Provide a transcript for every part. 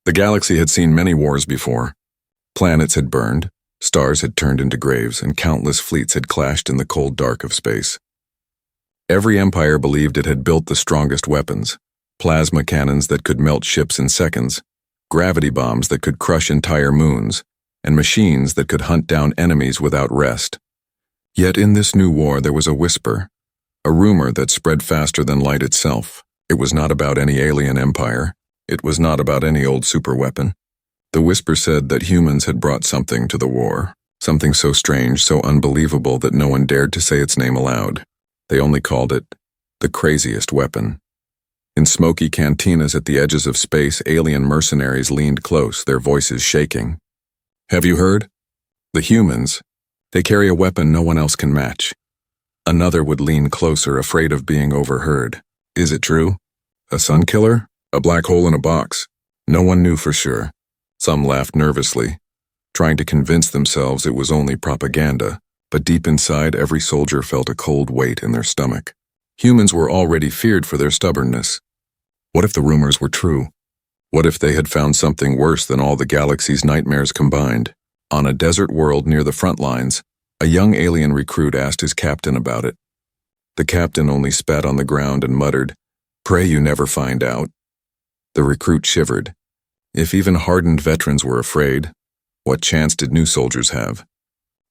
The galaxy had seen many wars before. Planets had burned, stars had turned into graves, and countless fleets had clashed in the cold dark of space. Every empire believed it had built the strongest weapons: plasma cannons that could melt ships in seconds, gravity bombs that could crush entire moons, and machines that could hunt down enemies without rest. Yet in this new war there was a whisper, a rumor that spread faster than light itself. It was not about any alien empire. It was not about any old superweapon. The whisper said that humans had brought something to the war, something so strange, so unbelievable that no one dared to say its name aloud. They only called it the craziest weapon. In smoky cantinas at the edges of space, alien mercenaries leaned close, their voices shaking. "Have you heard? The humans, they carry a weapon no one else can match." Another would lean closer, afraid of being overheard. "Is it true? A sun killer? A black hole in a box?" No one knew for sure. Some laughed nervously, trying to convince themselves it was only propaganda, but deep inside every soldier felt a cold weight in their stomach. Humans were already feared for their stubbornness. What if the rumors were true? What if they had found something worse than all the galaxy's nightmares combined? On a desert world near the front lines, a young alien recruit asked his captain about it. The captain only spat on the ground and muttered, "Pray you never find out." The recruit shivered. If even hardened veterans were afraid, what chance did new soldiers have?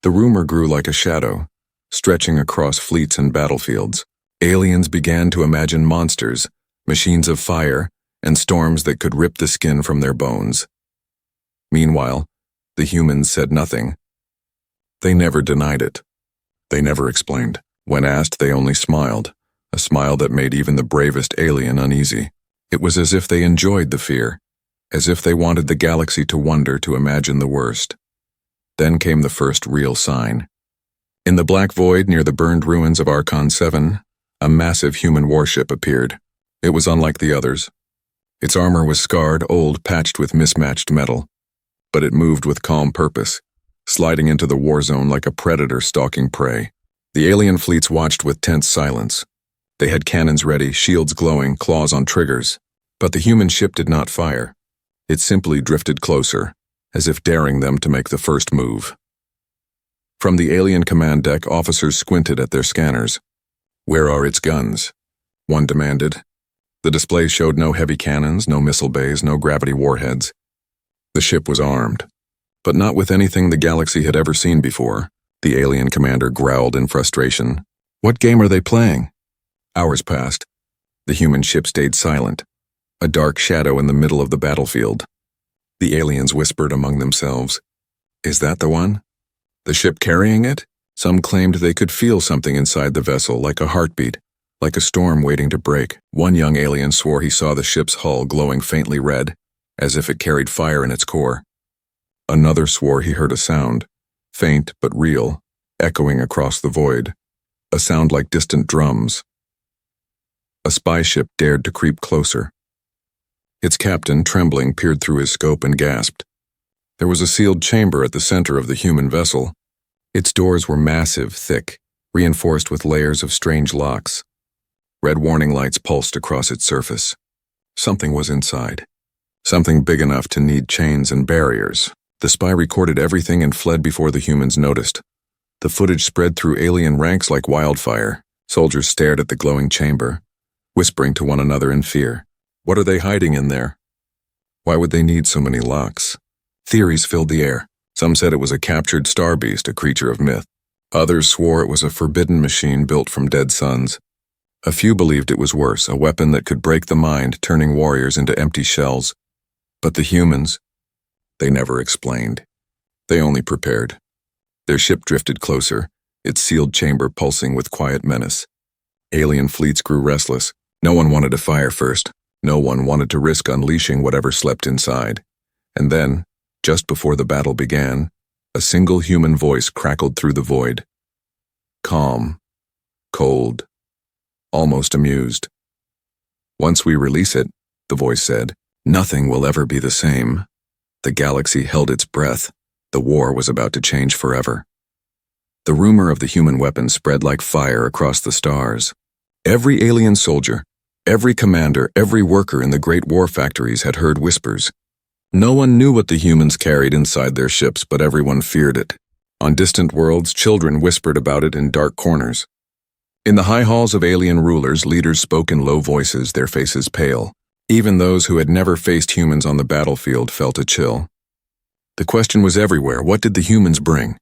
The rumor grew like a shadow, stretching across fleets and battlefields. Aliens began to imagine monsters, machines of fire, and storms that could rip the skin from their bones. Meanwhile, the humans said nothing. They never denied it. They never explained. When asked, they only smiled, a smile that made even the bravest alien uneasy. It was as if they enjoyed the fear, as if they wanted the galaxy to wonder, to imagine the worst. Then came the first real sign. In the black void near the burned ruins of Archon 7, a massive human warship appeared. It was unlike the others. Its armor was scarred, old, patched with mismatched metal. But it moved with calm purpose, sliding into the war zone like a predator stalking prey. The alien fleets watched with tense silence. They had cannons ready, shields glowing, claws on triggers. But the human ship did not fire. It simply drifted closer, as if daring them to make the first move. From the alien command deck, officers squinted at their scanners. "Where are its guns?" one demanded. The display showed no heavy cannons, no missile bays, no gravity warheads. The ship was armed, but not with anything the galaxy had ever seen before. The alien commander growled in frustration. "What game are they playing?" Hours passed. The human ship stayed silent, a dark shadow in the middle of the battlefield. The aliens whispered among themselves. "Is that the one? The ship carrying it?" Some claimed they could feel something inside the vessel, like a heartbeat, like a storm waiting to break. One young alien swore he saw the ship's hull glowing faintly red, as if it carried fire in its core. Another swore he heard a sound, faint but real, echoing across the void, a sound like distant drums. A spy ship dared to creep closer. Its captain, trembling, peered through his scope and gasped. There was a sealed chamber at the center of the human vessel. Its doors were massive, thick, reinforced with layers of strange locks. Red warning lights pulsed across its surface. Something was inside. Something big enough to need chains and barriers. The spy recorded everything and fled before the humans noticed. The footage spread through alien ranks like wildfire. Soldiers stared at the glowing chamber, whispering to one another in fear. What are they hiding in there? Why would they need so many locks? Theories filled the air. Some said it was a captured star beast, a creature of myth. Others swore it was a forbidden machine built from dead suns. A few believed it was worse, a weapon that could break the mind, turning warriors into empty shells. But the humans, they never explained. They only prepared. Their ship drifted closer, its sealed chamber pulsing with quiet menace. Alien fleets grew restless. No one wanted to fire first. No one wanted to risk unleashing whatever slept inside. And then, just before the battle began, a single human voice crackled through the void. Calm, cold, almost amused. "Once we release it," the voice said, "nothing will ever be the same." The galaxy held its breath. The war was about to change forever. The rumor of the human weapon spread like fire across the stars. Every alien soldier, every commander, every worker in the great war factories had heard whispers. No one knew what the humans carried inside their ships, but everyone feared it. On distant worlds, children whispered about it in dark corners. In the high halls of alien rulers, leaders spoke in low voices, their faces pale. Even those who had never faced humans on the battlefield felt a chill. The question was everywhere: what did the humans bring?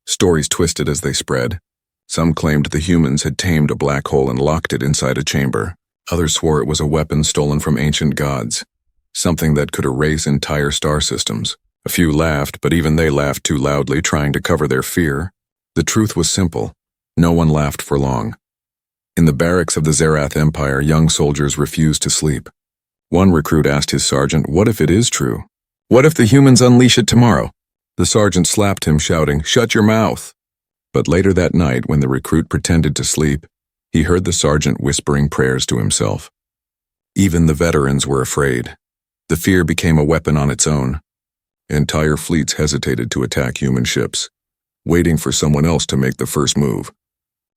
Stories twisted as they spread. Some claimed the humans had tamed a black hole and locked it inside a chamber. Others swore it was a weapon stolen from ancient gods, something that could erase entire star systems. A few laughed, but even they laughed too loudly, trying to cover their fear. The truth was simple. No one laughed for long. In the barracks of the Zerath Empire, young soldiers refused to sleep. One recruit asked his sergeant, "What if it is true? What if the humans unleash it tomorrow?" The sergeant slapped him, shouting, "Shut your mouth!" But later that night, when the recruit pretended to sleep, he heard the sergeant whispering prayers to himself. Even the veterans were afraid. The fear became a weapon on its own. Entire fleets hesitated to attack human ships, waiting for someone else to make the first move.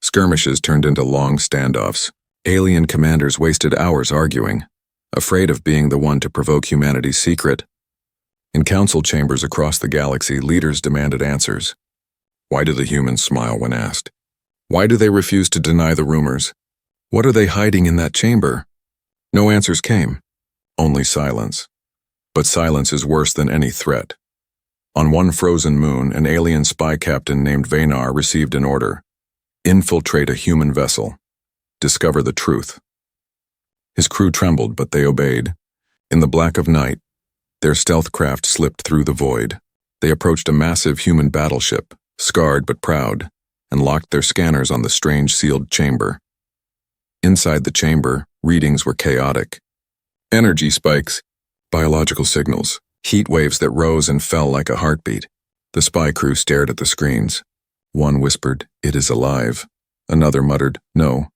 Skirmishes turned into long standoffs. Alien commanders wasted hours arguing, afraid of being the one to provoke humanity's secret. In council chambers across the galaxy, leaders demanded answers. Why do the humans smile when asked? Why do they refuse to deny the rumors? What are they hiding in that chamber? No answers came, only silence. But silence is worse than any threat. On one frozen moon, an alien spy captain named Vanar received an order: infiltrate a human vessel, discover the truth. His crew trembled, but they obeyed. In the black of night, their stealth craft slipped through the void. They approached a massive human battleship, scarred but proud, and locked their scanners on the strange sealed chamber. Inside the chamber, readings were chaotic. Energy spikes, biological signals, heat waves that rose and fell like a heartbeat. The spy crew stared at the screens. One whispered, "It is alive." Another muttered, "No,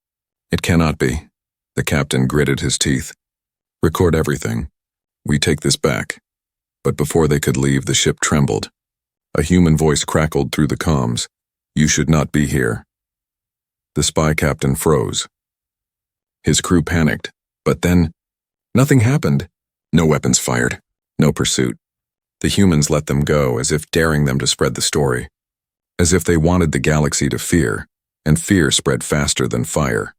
it cannot be." The captain gritted his teeth. "Record everything. We take this back." But before they could leave, the ship trembled. A human voice crackled through the comms. "You should not be here." The spy captain froze. His crew panicked, but then nothing happened. No weapons fired, no pursuit. The humans let them go, as if daring them to spread the story. As if they wanted the galaxy to fear, and fear spread faster than fire.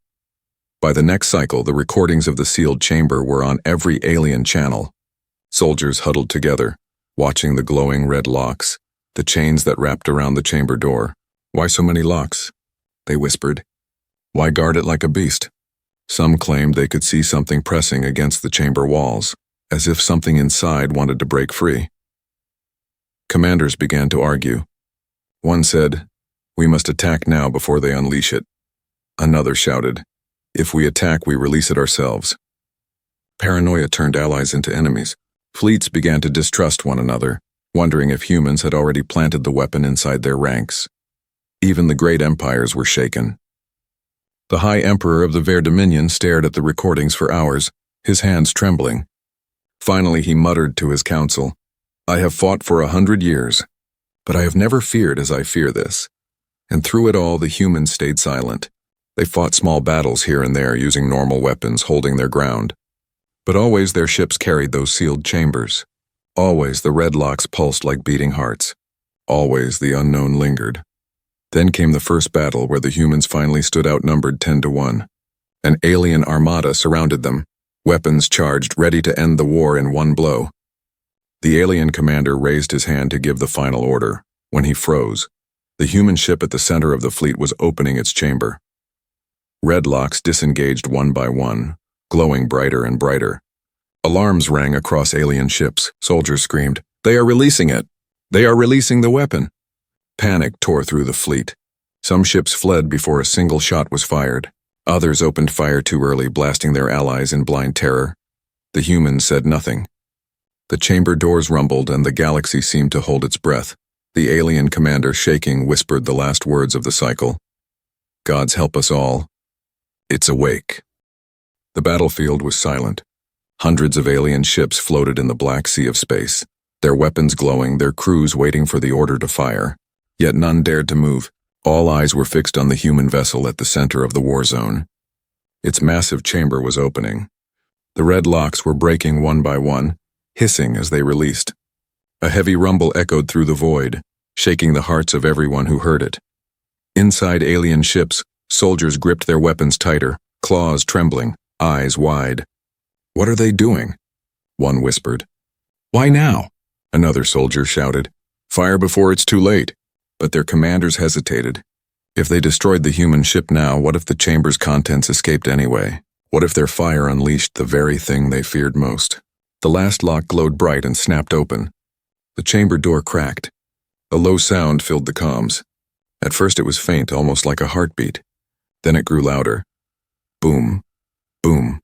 By the next cycle, the recordings of the sealed chamber were on every alien channel. Soldiers huddled together, watching the glowing red locks, the chains that wrapped around the chamber door. "Why so many locks?" they whispered. "Why guard it like a beast?" Some claimed they could see something pressing against the chamber walls, as if something inside wanted to break free. Commanders began to argue. One said, "We must attack now before they unleash it." Another shouted, "If we attack, we release it ourselves." Paranoia turned allies into enemies. Fleets began to distrust one another, wondering if humans had already planted the weapon inside their ranks. Even the great empires were shaken. The High Emperor of the Ver Dominion stared at the recordings for hours, his hands trembling. Finally, he muttered to his council, "I have fought for 100 years, but I have never feared as I fear this." And through it all, the humans stayed silent. They fought small battles here and there, using normal weapons, holding their ground. But always their ships carried those sealed chambers. Always the red locks pulsed like beating hearts. Always the unknown lingered. Then came the first battle, where the humans finally stood outnumbered 10-1. An alien armada surrounded them, weapons charged, ready to end the war in one blow. The alien commander raised his hand to give the final order. When he froze, the human ship at the center of the fleet was opening its chamber. Red locks disengaged one by one, glowing brighter and brighter. Alarms rang across alien ships. Soldiers screamed, "They are releasing it! They are releasing the weapon!" Panic tore through the fleet. Some ships fled before a single shot was fired. Others opened fire too early, blasting their allies in blind terror. The humans said nothing. The chamber doors rumbled, and the galaxy seemed to hold its breath. The alien commander, shaking, whispered the last words of the cycle. "Gods help us all. It's awake." The battlefield was silent. Hundreds of alien ships floated in the black sea of space, their weapons glowing, their crews waiting for the order to fire. Yet none dared to move. All eyes were fixed on the human vessel at the center of the war zone. Its massive chamber was opening. The red locks were breaking one by one, hissing as they released. A heavy rumble echoed through the void, shaking the hearts of everyone who heard it. Inside alien ships, soldiers gripped their weapons tighter, claws trembling, eyes wide. "What are they doing?" one whispered. "Why now?" another soldier shouted. "Fire before it's too late." But their commanders hesitated. If they destroyed the human ship now, what if the chamber's contents escaped anyway? What if their fire unleashed the very thing they feared most? The last lock glowed bright and snapped open. The chamber door cracked. A low sound filled the comms. At first it was faint, almost like a heartbeat. Then it grew louder. Boom, boom,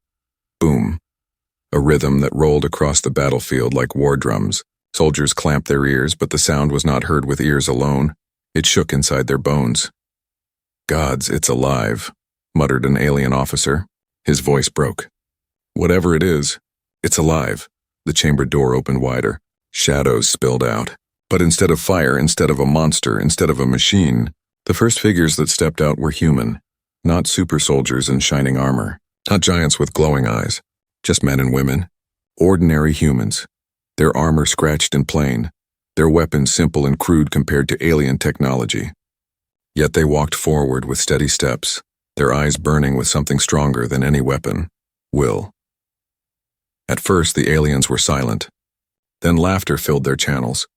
boom. A rhythm that rolled across the battlefield like war drums. Soldiers clamped their ears, but the sound was not heard with ears alone. It shook inside their bones. "Gods, it's alive," muttered an alien officer. His voice broke. "Whatever it is, it's alive." The chamber door opened wider. Shadows spilled out. But instead of fire, instead of a monster, instead of a machine, the first figures that stepped out were human. Not super soldiers in shining armor. Not giants with glowing eyes. Just men and women. Ordinary humans. Their armor scratched and plain. Their weapons simple and crude compared to alien technology. Yet they walked forward with steady steps, their eyes burning with something stronger than any weapon: will. At first, the aliens were silent. Then laughter filled their channels.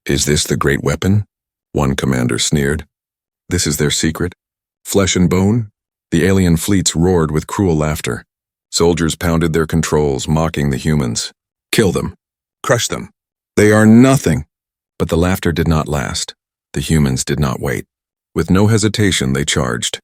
"Is this the great weapon?" one commander sneered. "This is their secret? Flesh and bone?" The alien fleets roared with cruel laughter. Soldiers pounded their controls, mocking the humans. "Kill them. Crush them. They are nothing." But the laughter did not last. The humans did not wait. With no hesitation, they charged.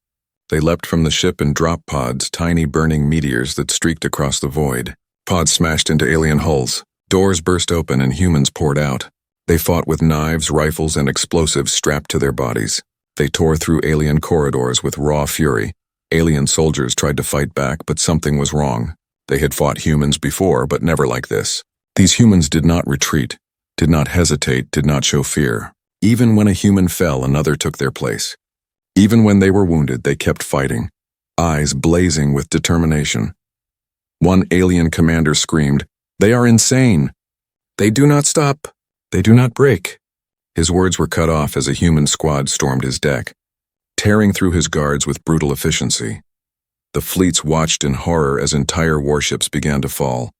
They leapt from the ship in drop pods, tiny burning meteors that streaked across the void. Pods smashed into alien hulls. Doors burst open and humans poured out. They fought with knives, rifles, and explosives strapped to their bodies. They tore through alien corridors with raw fury. Alien soldiers tried to fight back, but something was wrong. They had fought humans before, but never like this. These humans did not retreat, did not hesitate, did not show fear. Even when a human fell, another took their place. Even when they were wounded, they kept fighting, eyes blazing with determination. One alien commander screamed, "They are insane! They do not stop! They do not break!" His words were cut off as a human squad stormed his deck, tearing through his guards with brutal efficiency. The fleets watched in horror as entire warships began to fall,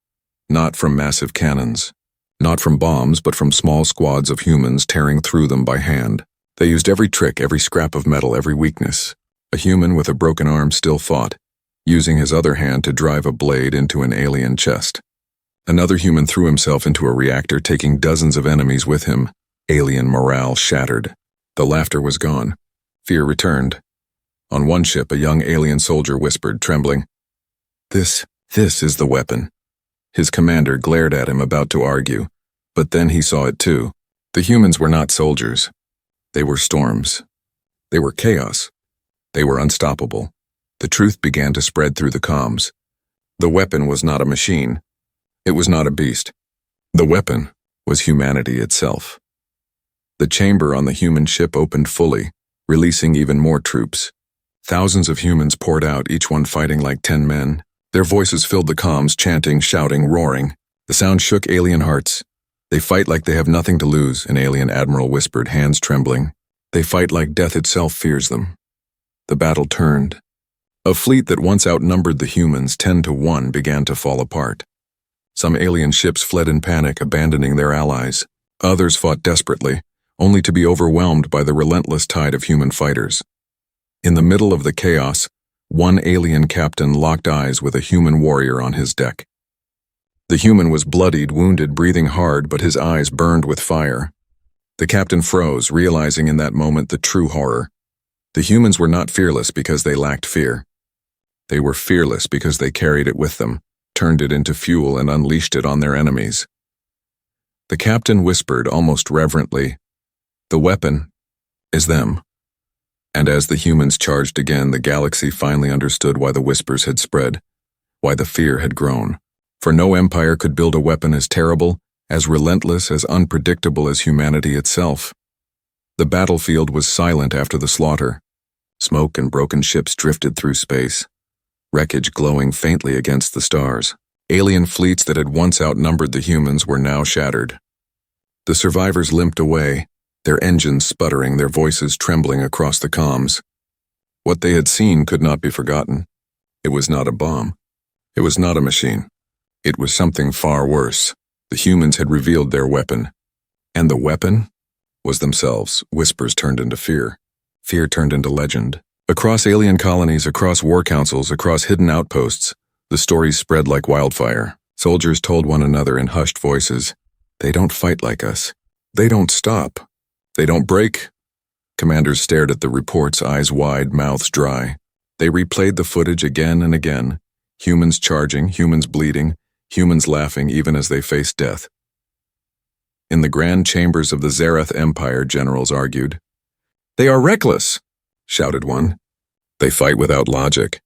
not from massive cannons, not from bombs, but from small squads of humans tearing through them by hand. They used every trick, every scrap of metal, every weakness. A human with a broken arm still fought, using his other hand to drive a blade into an alien chest. Another human threw himself into a reactor, taking dozens of enemies with him. Alien morale shattered. The laughter was gone. Fear returned. On one ship, a young alien soldier whispered, trembling, This is the weapon." His commander glared at him, about to argue, but then he saw it too. The humans were not soldiers. They were storms. They were chaos. They were unstoppable. The truth began to spread through the comms. The weapon was not a machine. It was not a beast. The weapon was humanity itself. The chamber on the human ship opened fully, releasing even more troops. Thousands of humans poured out, each one fighting like 10 men. Their voices filled the comms, chanting, shouting, roaring. The sound shook alien hearts. "They fight like they have nothing to lose," an alien admiral whispered, hands trembling. "They fight like death itself fears them." The battle turned. A fleet that once outnumbered the humans 10-1 began to fall apart. Some alien ships fled in panic, abandoning their allies. Others fought desperately, only to be overwhelmed by the relentless tide of human fighters. In the middle of the chaos, one alien captain locked eyes with a human warrior on his deck. The human was bloodied, wounded, breathing hard, but his eyes burned with fire. The captain froze, realizing in that moment the true horror. The humans were not fearless because they lacked fear. They were fearless because they carried it with them, turned it into fuel, and unleashed it on their enemies. The captain whispered almost reverently, "The weapon is them." And as the humans charged again, the galaxy finally understood why the whispers had spread, why the fear had grown. For no empire could build a weapon as terrible, as relentless, as unpredictable as humanity itself. The battlefield was silent after the slaughter. Smoke and broken ships drifted through space, wreckage glowing faintly against the stars. Alien fleets that had once outnumbered the humans were now shattered. The survivors limped away, their engines sputtering, their voices trembling across the comms. What they had seen could not be forgotten. It was not a bomb. It was not a machine. It was something far worse. The humans had revealed their weapon. And the weapon was themselves. Whispers turned into fear. Fear turned into legend. Across alien colonies, across war councils, across hidden outposts, the stories spread like wildfire. Soldiers told one another in hushed voices, "They don't fight like us. They don't stop. They don't break." Commanders stared at the reports, eyes wide, mouths dry. They replayed the footage again and again. Humans charging, humans bleeding, humans laughing even as they faced death. In the grand chambers of the Zarath Empire, generals argued. "They are reckless," shouted one. "They fight without logic."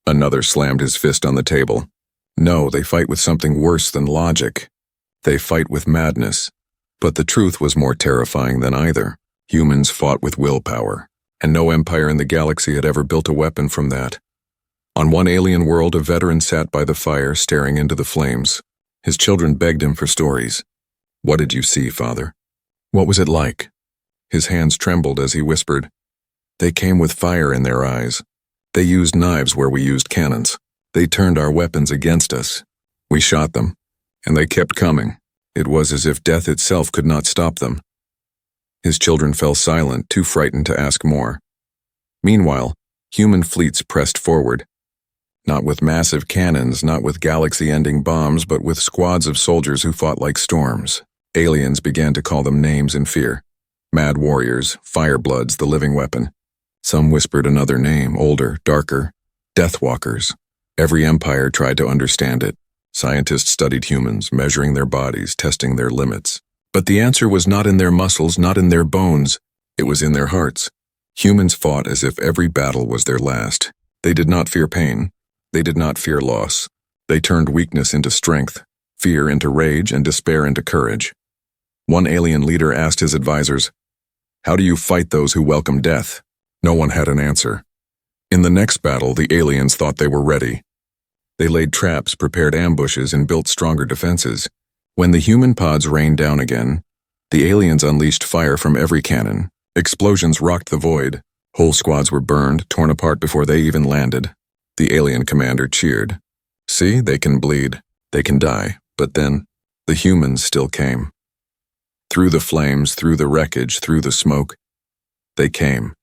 Another slammed his fist on the table. "No, they fight with something worse than logic. They fight with madness." But the truth was more terrifying than either. Humans fought with willpower, and no empire in the galaxy had ever built a weapon from that. On one alien world, a veteran sat by the fire, staring into the flames. His children begged him for stories. "What did you see, Father? What was it like?" His hands trembled as he whispered, "They came with fire in their eyes. They used knives where we used cannons. They turned our weapons against us. We shot them, and they kept coming. It was as if death itself could not stop them." His children fell silent, too frightened to ask more. Meanwhile, human fleets pressed forward. Not with massive cannons, not with galaxy-ending bombs, but with squads of soldiers who fought like storms. Aliens began to call them names in fear. Mad warriors, firebloods, the living weapon. Some whispered another name, older, darker. Deathwalkers. Every empire tried to understand it. Scientists studied humans, measuring their bodies, testing their limits. But the answer was not in their muscles, not in their bones. It was in their hearts. Humans fought as if every battle was their last. They did not fear pain. They did not fear loss. They turned weakness into strength, fear into rage, and despair into courage. One alien leader asked his advisors, "How do you fight those who welcome death?" No one had an answer. In the next battle, the aliens thought they were ready. They laid traps, prepared ambushes, and built stronger defenses. When the human pods rained down again, the aliens unleashed fire from every cannon. Explosions rocked the void. Whole squads were burned, torn apart before they even landed. The alien commander cheered. "See, they can bleed. They can die." But then, the humans still came. Through the flames, through the wreckage, through the smoke, they came.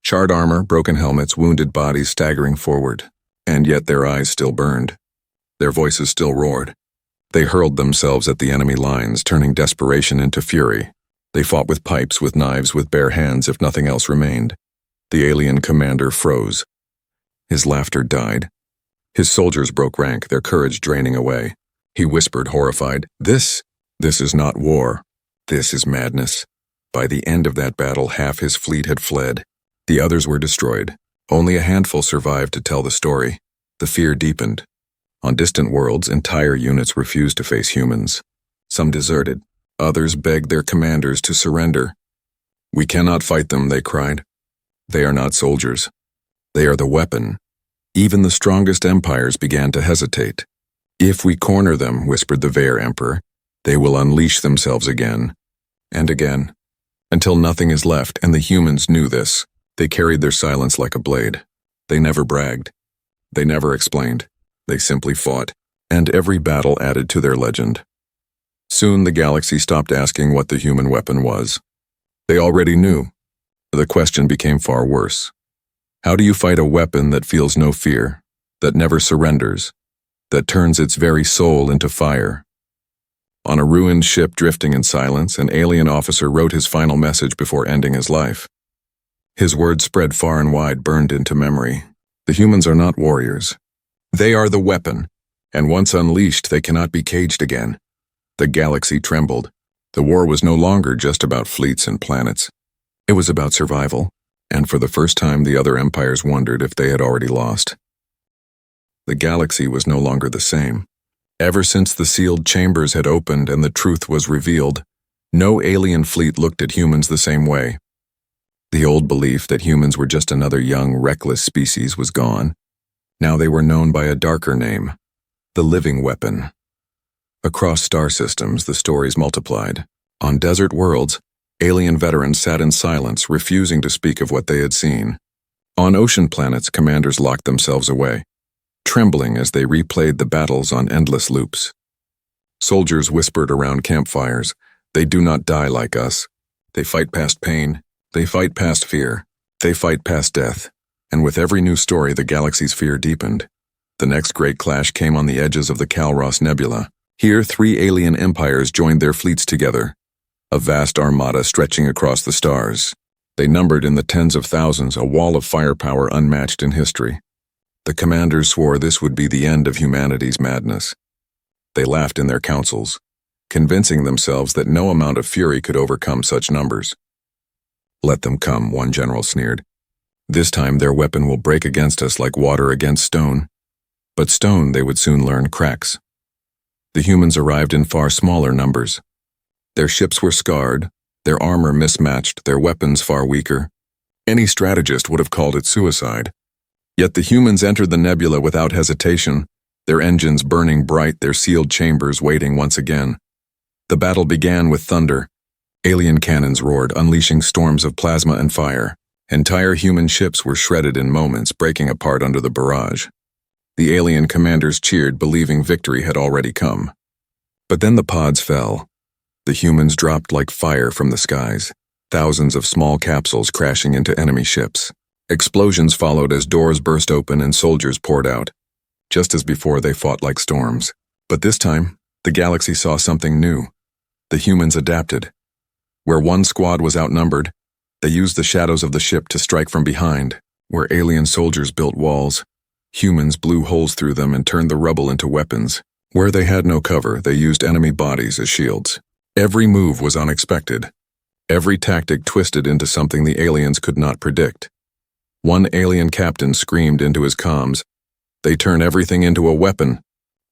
Charred armor, broken helmets, wounded bodies staggering forward. And yet their eyes still burned. Their voices still roared. They hurled themselves at the enemy lines, turning desperation into fury. They fought with pipes, with knives, with bare hands, if nothing else remained. The alien commander froze. His laughter died. His soldiers broke rank, their courage draining away. He whispered, horrified, This is not war. This is madness." By the end of that battle, half his fleet had fled. The others were destroyed. Only a handful survived to tell the story. The fear deepened. On distant worlds, entire units refused to face humans. Some deserted. Others begged their commanders to surrender. "We cannot fight them," they cried. "They are not soldiers. They are the weapon." Even the strongest empires began to hesitate. "If we corner them," whispered the Vaer Emperor, "they will unleash themselves again and again, until nothing is left," and the humans knew this. They carried their silence like a blade. They never bragged. They never explained. They simply fought, and every battle added to their legend. Soon the galaxy stopped asking what the human weapon was. They already knew. The question became far worse. How do you fight a weapon that feels no fear, that never surrenders, that turns its very soul into fire? On a ruined ship drifting in silence, an alien officer wrote his final message before ending his life. His words spread far and wide, burned into memory. The humans are not warriors. They are the weapon, and once unleashed, they cannot be caged again. The galaxy trembled. The war was no longer just about fleets and planets. It was about survival, and for the first time, the other empires wondered if they had already lost. The galaxy was no longer the same. Ever since the sealed chambers had opened and the truth was revealed, no alien fleet looked at humans the same way. The old belief that humans were just another young, reckless species was gone. Now they were known by a darker name, The living weapon. Across star systems, the stories multiplied. On desert worlds, alien veterans sat in silence, refusing to speak of what they had seen. On ocean planets, commanders locked themselves away, trembling as they replayed the battles on endless loops. Soldiers whispered around campfires, "They do not die like us. They fight past pain. They fight past fear. They fight past death." And with every new story, the galaxy's fear deepened. The next great clash came on the edges of the Calros Nebula. Here, 3 alien empires joined their fleets together, a vast armada stretching across the stars. They numbered in the tens of thousands, a wall of firepower unmatched in history. The commanders swore this would be the end of humanity's madness. They laughed in their councils, convincing themselves that no amount of fury could overcome such numbers. "Let them come," one general sneered. "This time their weapon will break against us like water against stone." But stone, they would soon learn, cracks. The humans arrived in far smaller numbers. Their ships were scarred, their armor mismatched, their weapons far weaker. Any strategist would have called it suicide. Yet the humans entered the nebula without hesitation, their engines burning bright, their sealed chambers waiting once again. The battle began with thunder. Alien cannons roared, unleashing storms of plasma and fire. Entire human ships were shredded in moments, breaking apart under the barrage. The alien commanders cheered, believing victory had already come. But then the pods fell. The humans dropped like fire from the skies, thousands of small capsules crashing into enemy ships. Explosions followed as doors burst open and soldiers poured out. Just as before, they fought like storms. But this time, the galaxy saw something new. The humans adapted. Where one squad was outnumbered, they used the shadows of the ship to strike from behind. Where alien soldiers built walls, humans blew holes through them and turned the rubble into weapons. Where they had no cover, they used enemy bodies as shields. Every move was unexpected. Every tactic twisted into something the aliens could not predict. One alien captain screamed into his comms, "They turn everything into a weapon,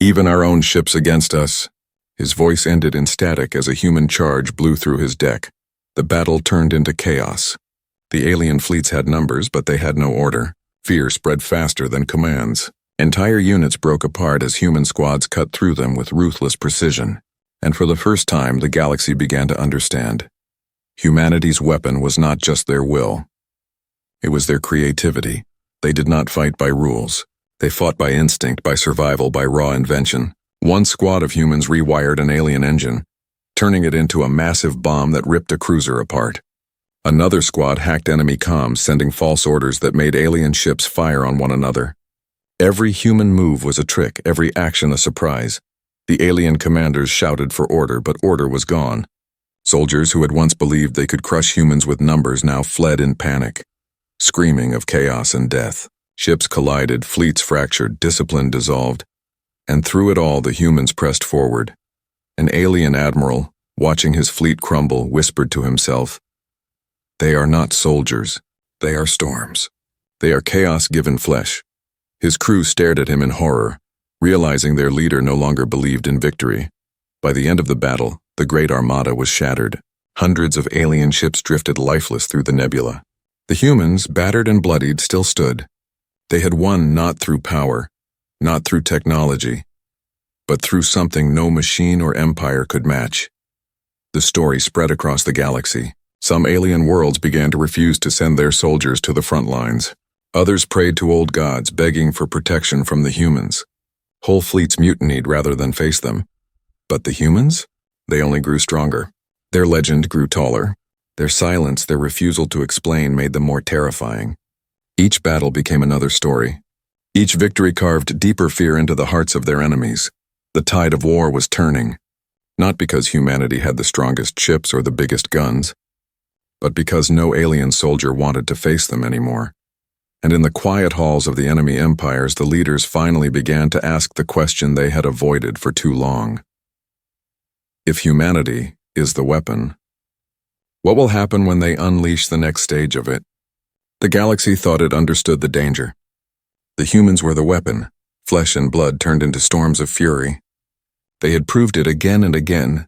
even our own ships against us." His voice ended in static as a human charge blew through his deck. The battle turned into chaos. The alien fleets had numbers, but they had no order. Fear spread faster than commands. Entire units broke apart as human squads cut through them with ruthless precision. And for the first time, the galaxy began to understand. Humanity's weapon was not just their will. It was their creativity. They did not fight by rules. They fought by instinct, by survival, by raw invention. One squad of humans rewired an alien engine, turning it into a massive bomb that ripped a cruiser apart. Another squad hacked enemy comms, sending false orders that made alien ships fire on one another. Every human move was a trick, every action a surprise. The alien commanders shouted for order, but order was gone. Soldiers who had once believed they could crush humans with numbers now fled in panic, screaming of chaos and death. Ships collided, fleets fractured, discipline dissolved. And through it all, the humans pressed forward. An alien admiral, watching his fleet crumble, whispered to himself, "They are not soldiers. They are storms. They are chaos given flesh." His crew stared at him in horror, realizing their leader no longer believed in victory. By the end of the battle, the great armada was shattered. Hundreds of alien ships drifted lifeless through the nebula. The humans, battered and bloodied, still stood. They had won not through power, not through technology, but through something no machine or empire could match. The story spread across the galaxy. Some alien worlds began to refuse to send their soldiers to the front lines. Others prayed to old gods, begging for protection from the humans. Whole fleets mutinied rather than face them. But the humans? They only grew stronger. Their legend grew taller. Their silence, their refusal to explain, made them more terrifying. Each battle became another story. Each victory carved deeper fear into the hearts of their enemies. The tide of war was turning, not because humanity had the strongest ships or the biggest guns, but because no alien soldier wanted to face them anymore. And in the quiet halls of the enemy empires, the leaders finally began to ask the question they had avoided for too long. If humanity is the weapon, what will happen when they unleash the next stage of it? The galaxy thought it understood the danger. The humans were the weapon, flesh and blood turned into storms of fury. They had proved it again and again,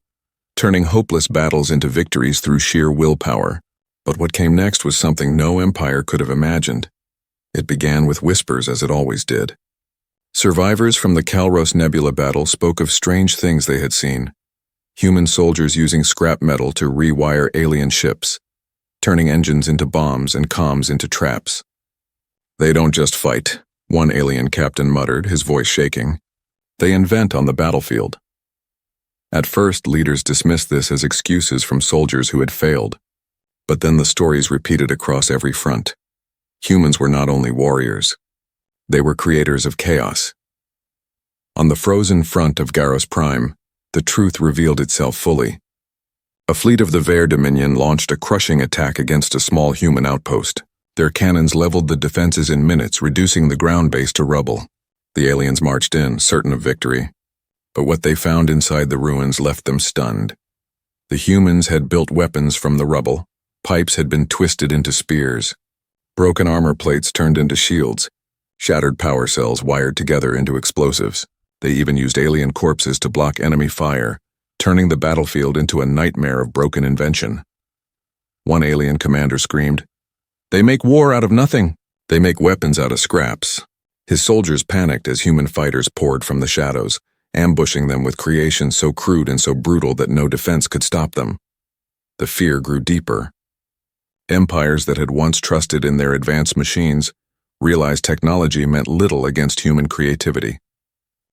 turning hopeless battles into victories through sheer willpower. But what came next was something no empire could have imagined. It began with whispers, as it always did. Survivors from the Calros Nebula battle spoke of strange things they had seen. Human soldiers using scrap metal to rewire alien ships, turning engines into bombs and comms into traps. "They don't just fight," one alien captain muttered, his voice shaking. "They invent on the battlefield." At first, leaders dismissed this as excuses from soldiers who had failed. But then the stories repeated across every front. Humans were not only warriors. They were creators of chaos. On the frozen front of Garros Prime, the truth revealed itself fully. A fleet of the Vare Dominion launched a crushing attack against a small human outpost. Their cannons leveled the defenses in minutes, reducing the ground base to rubble. The aliens marched in, certain of victory. But what they found inside the ruins left them stunned. The humans had built weapons from the rubble. Pipes had been twisted into spears. Broken armor plates turned into shields. Shattered power cells wired together into explosives. They even used alien corpses to block enemy fire, turning the battlefield into a nightmare of broken invention. One alien commander screamed, "They make war out of nothing. They make weapons out of scraps." His soldiers panicked as human fighters poured from the shadows, ambushing them with creations so crude and so brutal that no defense could stop them. The fear grew deeper. Empires that had once trusted in their advanced machines realized technology meant little against human creativity.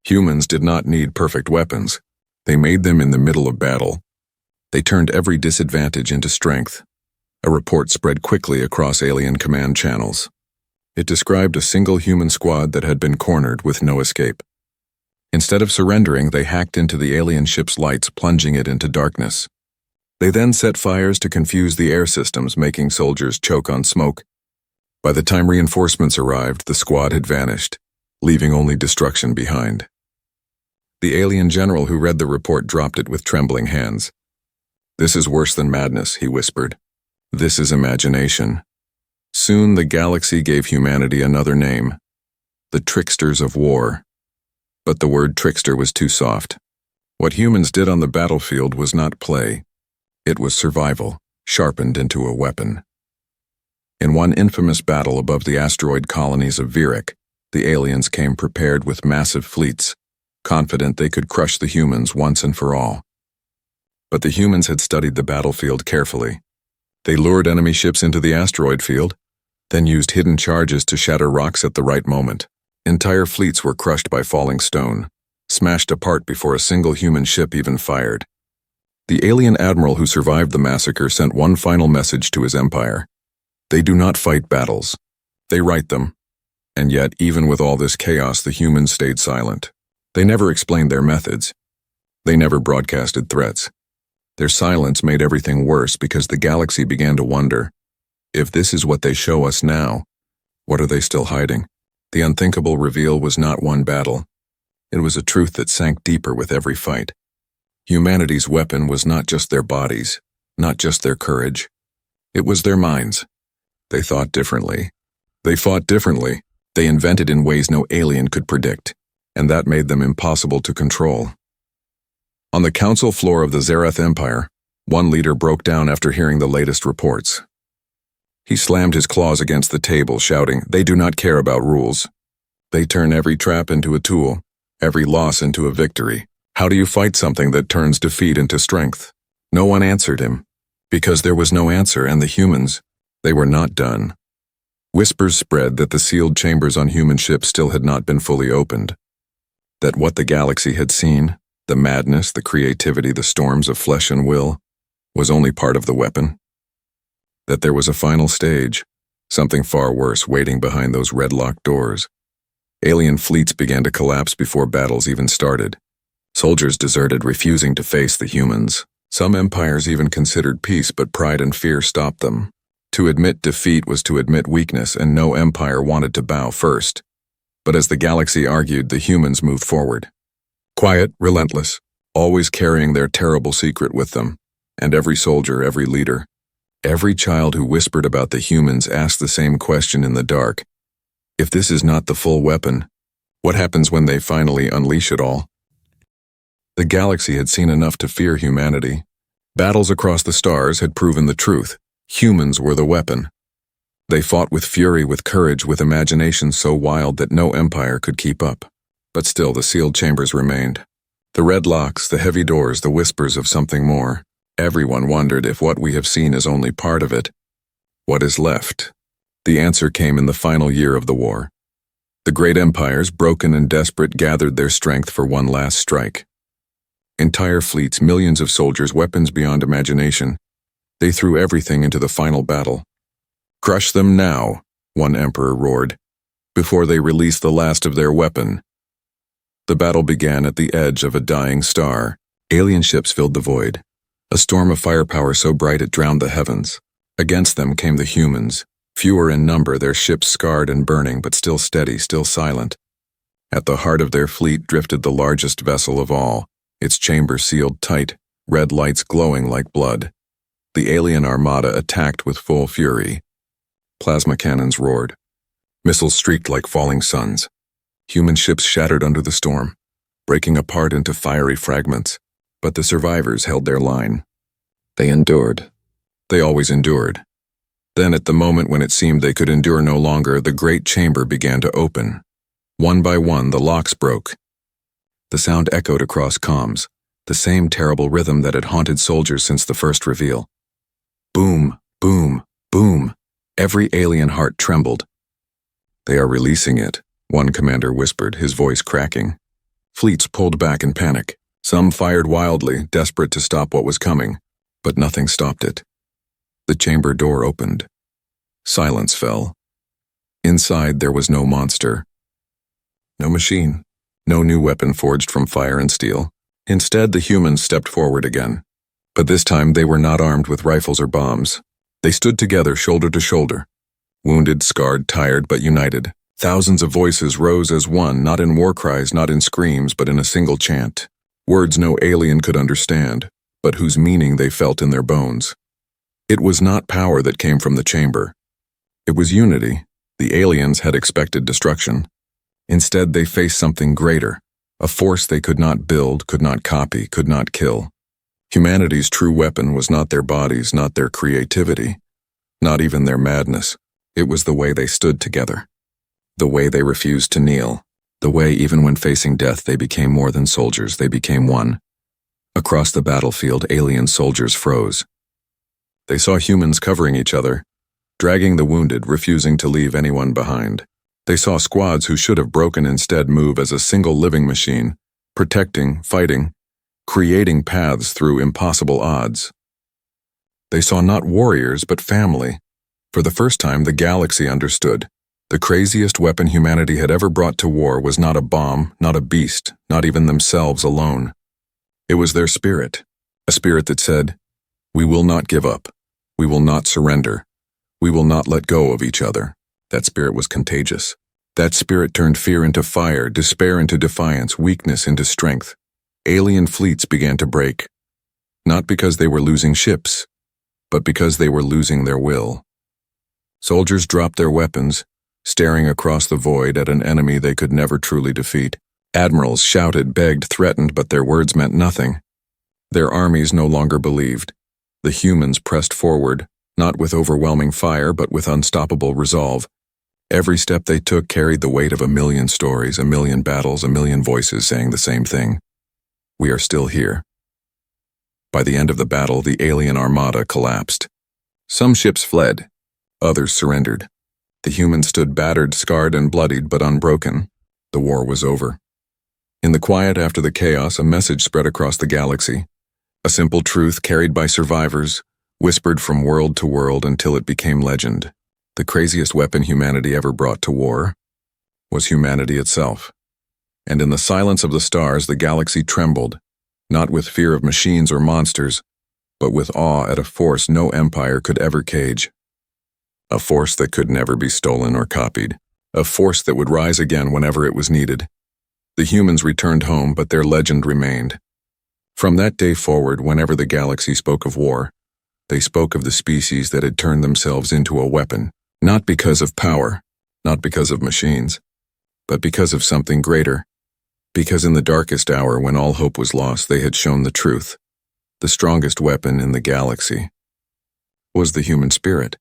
Humans did not need perfect weapons. They made them in the middle of battle. They turned every disadvantage into strength. A report spread quickly across alien command channels. It described a single human squad that had been cornered with no escape. Instead of surrendering, they hacked into the alien ship's lights, plunging it into darkness. They then set fires to confuse the air systems, making soldiers choke on smoke. By the time reinforcements arrived, the squad had vanished, leaving only destruction behind. The alien general who read the report dropped it with trembling hands. "This is worse than madness," he whispered. "This is imagination." Soon the galaxy gave humanity another name, the tricksters of war. But the word trickster was too soft. What humans did on the battlefield was not play. It was survival, sharpened into a weapon. In one infamous battle above the asteroid colonies of Virik, the aliens came prepared with massive fleets, confident they could crush the humans once and for all. But the humans had studied the battlefield carefully. They lured enemy ships into the asteroid field, then used hidden charges to shatter rocks at the right moment. Entire fleets were crushed by falling stone, smashed apart before a single human ship even fired. The alien admiral who survived the massacre sent one final message to his empire. They do not fight battles. They write them. And yet, even with all this chaos, the humans stayed silent. They never explained their methods. They never broadcasted threats. Their silence made everything worse because the galaxy began to wonder, if this is what they show us now, what are they still hiding? The unthinkable reveal was not one battle. It was a truth that sank deeper with every fight. Humanity's weapon was not just their bodies, not just their courage. It was their minds. They thought differently. They fought differently. They invented in ways no alien could predict, and that made them impossible to control. On the council floor of the Zerath Empire, one leader broke down after hearing the latest reports. He slammed his claws against the table, shouting, "They do not care about rules. They turn every trap into a tool, every loss into a victory. How do you fight something that turns defeat into strength?" No one answered him, because there was no answer, and the humans, they were not done. Whispers spread that the sealed chambers on human ships still had not been fully opened, that what the galaxy had seen, the madness, the creativity, the storms of flesh and will, was only part of the weapon. That there was a final stage, something far worse waiting behind those red-locked doors. Alien fleets began to collapse before battles even started. Soldiers deserted, refusing to face the humans. Some empires even considered peace, but pride and fear stopped them. To admit defeat was to admit weakness, and no empire wanted to bow first. But as the galaxy argued, the humans moved forward. Quiet, relentless, always carrying their terrible secret with them. And every soldier, every leader, every child who whispered about the humans asked the same question in the dark. If this is not the full weapon, what happens when they finally unleash it all? The galaxy had seen enough to fear humanity. Battles across the stars had proven the truth. Humans were the weapon. They fought with fury, with courage, with imagination so wild that no empire could keep up. But still the sealed chambers remained. The red locks, the heavy doors, the whispers of something more. Everyone wondered if what we have seen is only part of it. What is left? The answer came in the final year of the war. The great empires, broken and desperate, gathered their strength for one last strike. Entire fleets, millions of soldiers, weapons beyond imagination. They threw everything into the final battle. "Crush them now," one emperor roared, before they released the last of their weapon. The battle began at the edge of a dying star. Alien ships filled the void, a storm of firepower so bright it drowned the heavens. Against them came the humans, fewer in number, their ships scarred and burning, but still steady, still silent. At the heart of their fleet drifted the largest vessel of all, its chamber sealed tight, red lights glowing like blood. The alien armada attacked with full fury. Plasma cannons roared. Missiles streaked like falling suns. Human ships shattered under the storm, breaking apart into fiery fragments. But the survivors held their line. They endured. They always endured. Then, at the moment when it seemed they could endure no longer, the great chamber began to open. One by one, the locks broke. The sound echoed across comms, the same terrible rhythm that had haunted soldiers since the first reveal. Boom, boom, boom. Every alien heart trembled. "They are releasing it," one commander whispered, his voice cracking. Fleets pulled back in panic. Some fired wildly, desperate to stop what was coming, but nothing stopped it. The chamber door opened. Silence fell. Inside there was no monster. No machine. No new weapon forged from fire and steel. Instead, the humans stepped forward again. But this time they were not armed with rifles or bombs. They stood together, shoulder to shoulder. Wounded, scarred, tired, but united. Thousands of voices rose as one, not in war cries, not in screams, but in a single chant. Words no alien could understand, but whose meaning they felt in their bones. It was not power that came from the chamber. It was unity. The aliens had expected destruction. Instead, they faced something greater, a force they could not build, could not copy, could not kill. Humanity's true weapon was not their bodies, not their creativity, not even their madness. It was the way they stood together, the way they refused to kneel, the way even when facing death they became more than soldiers, they became one. Across the battlefield, alien soldiers froze. They saw humans covering each other, dragging the wounded, refusing to leave anyone behind. They saw squads who should have broken instead move as a single living machine, protecting, fighting, creating paths through impossible odds. They saw not warriors, but family. For the first time, the galaxy understood. The craziest weapon humanity had ever brought to war was not a bomb, not a beast, not even themselves alone. It was their spirit, a spirit that said, "We will not give up. We will not surrender. We will not let go of each other." That spirit was contagious. That spirit turned fear into fire, despair into defiance, weakness into strength. Alien fleets began to break, not because they were losing ships, but because they were losing their will. Soldiers dropped their weapons, staring across the void at an enemy they could never truly defeat. Admirals shouted, begged, threatened, but their words meant nothing. Their armies no longer believed. The humans pressed forward, not with overwhelming fire, but with unstoppable resolve. Every step they took carried the weight of a million stories, a million battles, a million voices saying the same thing. We are still here. By the end of the battle, the alien armada collapsed. Some ships fled. Others surrendered. The humans stood battered, scarred, and bloodied, but unbroken. The war was over. In the quiet after the chaos, a message spread across the galaxy. A simple truth carried by survivors, whispered from world to world until it became legend. The craziest weapon humanity ever brought to war was humanity itself. And in the silence of the stars, the galaxy trembled, not with fear of machines or monsters, but with awe at a force no empire could ever cage. A force that could never be stolen or copied. A force that would rise again whenever it was needed. The humans returned home, but their legend remained. From that day forward, whenever the galaxy spoke of war, they spoke of the species that had turned themselves into a weapon, not because of power, not because of machines, but because of something greater. Because in the darkest hour, when all hope was lost, they had shown the truth. The strongest weapon in the galaxy was the human spirit.